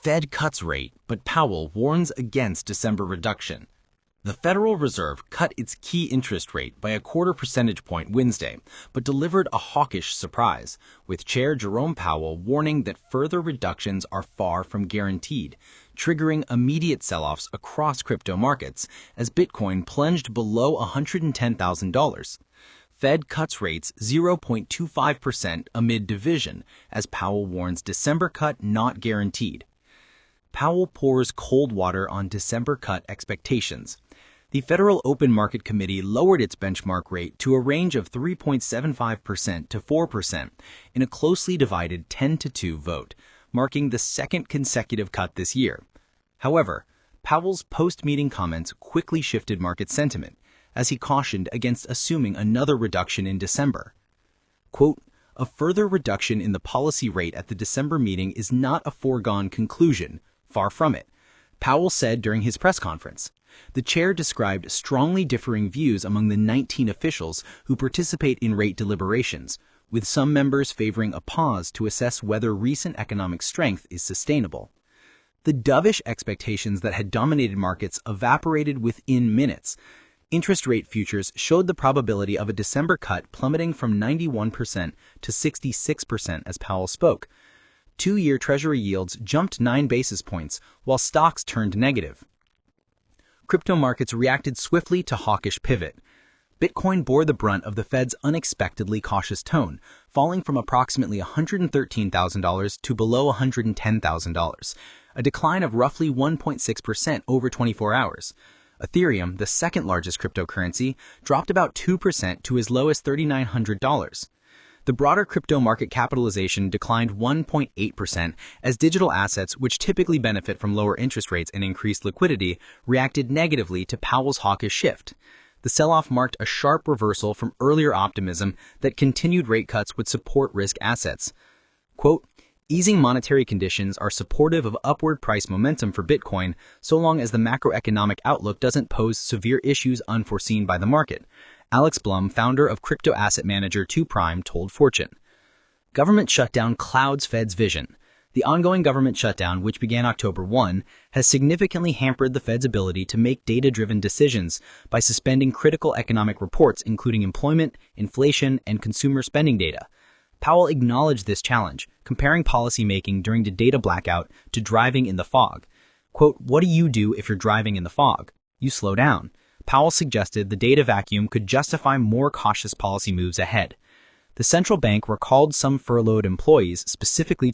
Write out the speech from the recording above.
Fed cuts rate, but Powell warns against December reduction. The Federal Reserve cut its key interest rate by a quarter percentage point Wednesday, but delivered a hawkish surprise, with Chair Jerome Powell warning that further reductions are far from guaranteed, triggering immediate sell-offs across crypto markets as Bitcoin plunged below $110,000. Fed cuts rates 0.25% amid division, as Powell warns December cut not guaranteed. Powell pours cold water on December cut expectations. The Federal Open Market Committee lowered its benchmark rate to a range of 3.75% to 4% in a closely divided 10-2 vote, marking the second consecutive cut this year. However, Powell's post-meeting comments quickly shifted market sentiment, as he cautioned against assuming another reduction in December. Quote, "A further reduction in the policy rate at the December meeting is not a foregone conclusion, far from it," Powell said during his press conference. The chair described strongly differing views among the 19 officials who participate in rate deliberations, with some members favoring a pause to assess whether recent economic strength is sustainable. The dovish expectations that had dominated markets evaporated within minutes. Interest rate futures showed the probability of a December cut plummeting from 91% to 66% as Powell spoke. Two-year Treasury yields jumped 9 basis points, while stocks turned negative. Crypto markets reacted swiftly to hawkish pivot. Bitcoin bore the brunt of the Fed's unexpectedly cautious tone, falling from approximately $113,000 to below $110,000, a decline of roughly 1.6% over 24 hours. Ethereum, the second largest cryptocurrency, dropped about 2% to as low as $3,900. The broader crypto market capitalization declined 1.8% as digital assets, which typically benefit from lower interest rates and increased liquidity, reacted negatively to Powell's hawkish shift. The sell-off marked a sharp reversal from earlier optimism that continued rate cuts would support risk assets. Quote, "Easing monetary conditions are supportive of upward price momentum for Bitcoin so long as the macroeconomic outlook doesn't pose severe issues unforeseen by the market," Alex Blum, founder of crypto asset manager 2Prime, told Fortune. Government shutdown clouds Fed's vision. The ongoing government shutdown, which began October 1, has significantly hampered the Fed's ability to make data-driven decisions by suspending critical economic reports, including employment, inflation, and consumer spending data. Powell acknowledged this challenge, comparing policymaking during the data blackout to driving in the fog. Quote, "What do you do if you're driving in the fog? You slow down." Powell suggested the data vacuum could justify more cautious policy moves ahead. The central bank recalled some furloughed employees, specifically